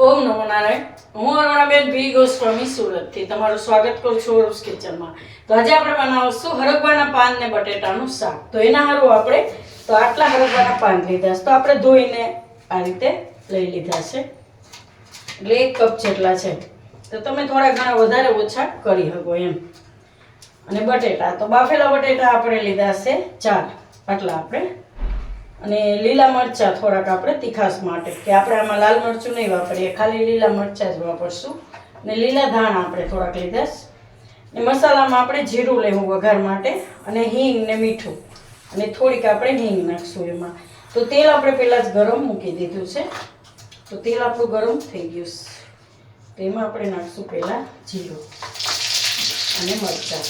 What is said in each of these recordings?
ઓમ નમો નારાયણ. હું અરુણાબેન ભી ગોસ્વામી સુરતથી તમારું સ્વાગત કરું છું અરુસ કિચનમાં. તો આજે આપણે બનાવશું હરગવાના પાન ને બટેટાનું શાક. તો એના હારું આપણે આટલા હરગવાના પાન લીધા છે. તો આપણે ધોઈને આ રીતે લઈ લીધા છે, એટલે 1 કપ જેટલા છે. તો તમે થોડા ઘણા વધારે ઓછા કરી શકો એમ. અને બટેટા તો બાફેલા બટેટા આપણે લીધા છે 4, આટલા આપણે. અને લીલા મરચાં થોડાક આપણે તીખાસ માટે, કે આપણે આમાં લાલ મરચું નહીં વાપરીએ, ખાલી લીલા મરચાં જ વાપરશું. અને લીલા ધાણા આપણે થોડાક લીધા છે. ને મસાલામાં આપણે જીરું લેવું વઘાર માટે, અને હિંગ ને મીઠું, અને થોડીક આપણે હિંગ નાખશું એમાં. તો તેલ આપણે પહેલાં જ ગરમ મૂકી દીધું છે. તો તેલ આપણું ગરમ થઈ ગયું છે. તો એમાં આપણે નાખશું પહેલાં જીરું અને મરચાં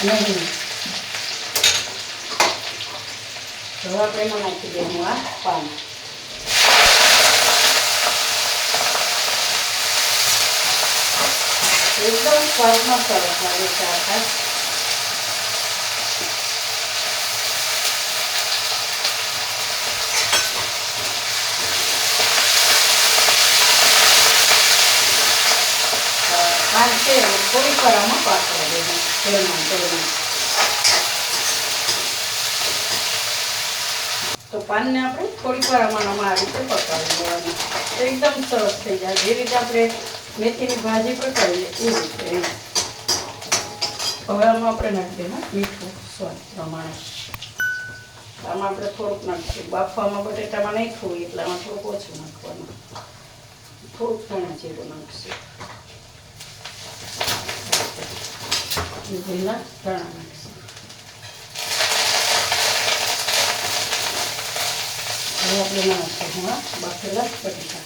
અને હિંગ. હવે આપણે એમાં નાખી દઈશું આ પાન. એકદમ સ્વાદમાં સરસ લાગે છે આ શાક. પાન છે થોડીક વાર આમાં પાકવા દેવું તેલમાં. તો પાનને આપણે થોડીક વાર આમાં આ રીતે પકાવી લેવાનું. એકદમ સરસ થઈ જાય, જે રીતે આપણે મેથીની ભાજી પકાવીએ એ રીતે. હવે આમાં આપણે નાખી દઈએ મીઠું સ્વાદ પ્રમાણે. આમાં આપણે થોડુંક નાખીશું, બાફવામાં બટેટામાં નાખ્યું હોય એટલે આમાં થોડુંક ઓછું નાખવાનું. થોડુંક ધાણા જીરું નાખીશું, લીલા ધાણા નાખીશું. હવે આપણે નાખીશું બાફેલા બટેટા.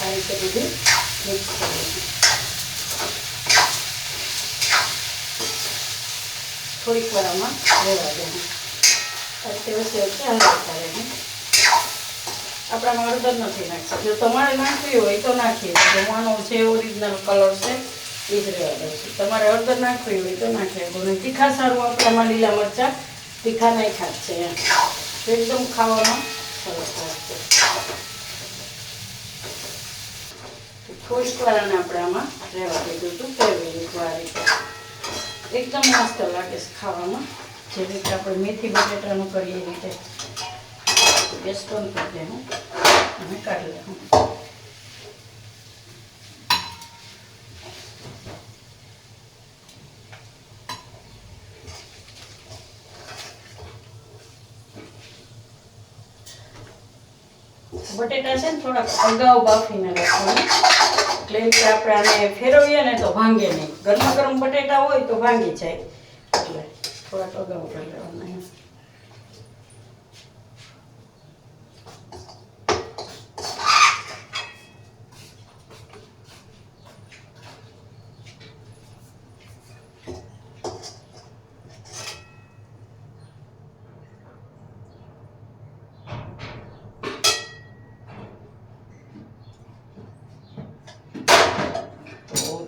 આ રીતે બધું મિક્સ કરીશું. થોડીક વાર આમાં રહેવા દેવું. આ રીતે વચ્ચે વચ્ચે હલાવતા રહેવું. આપણામાં હળદર નથી નાખતા. જો તમારે નાખવી હોય તો નાખીએ. જમવાનો જે ઓરિજિનલ કલર છે એ જ રહેવા દઈશું. તમારે હળદર નાખવી હોય તો નાખીએ. અને તીખા સારું આપણામાં લીલા મરચાં તીખા નહીં ખાત છે એમ. તો એકદમ ખાવામાં સરસ લાગશે. થોડીક વાર આપણે આમાં રહેવા દીધું હતું, ફેરવી લીધું આ રીતે. એકદમ મસ્ત લાગે છે ખાવામાં, જે રીતે આપણે મેથી બટેટાનું કરીએ એ રીતે. ગેસ બંધ કરી દેવું અને કાઢી લેવું. બટેટા છે ને થોડાક અગાઉ બાફીને રાખવાનું, એટલે કે આપણે આને ફેરવીએ ને તો ભાંગે નહીં. ગરમા ગરમ બટેટા હોય તો ભાંગી જાય, એટલે થોડાક અગાઉ કરી લેવાના.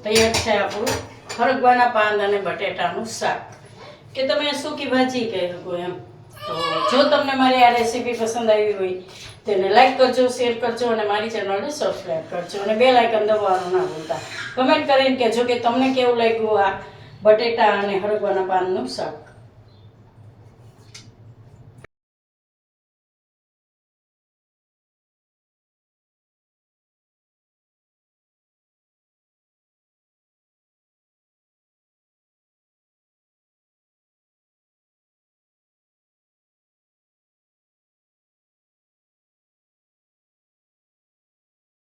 તૈયાર છે આપણું હરગવાના પાન અને બટેટાનું શાક, કે તમે સૂકી ભાજી કહી શકો એમ. તો જો તમને મારી આ રેસીપી પસંદ આવી હોય તેને લાઈક કરજો, શેર કરજો અને મારી ચેનલને સબસ્ક્રાઈબ કરજો. અને બેલ આઇકન દબાવવાનું ના ભૂલતા. કમેન્ટ કરીને કહેજો કે તમને કેવું લાગ્યું આ બટેટા અને હરગવાના પાનનું શાક.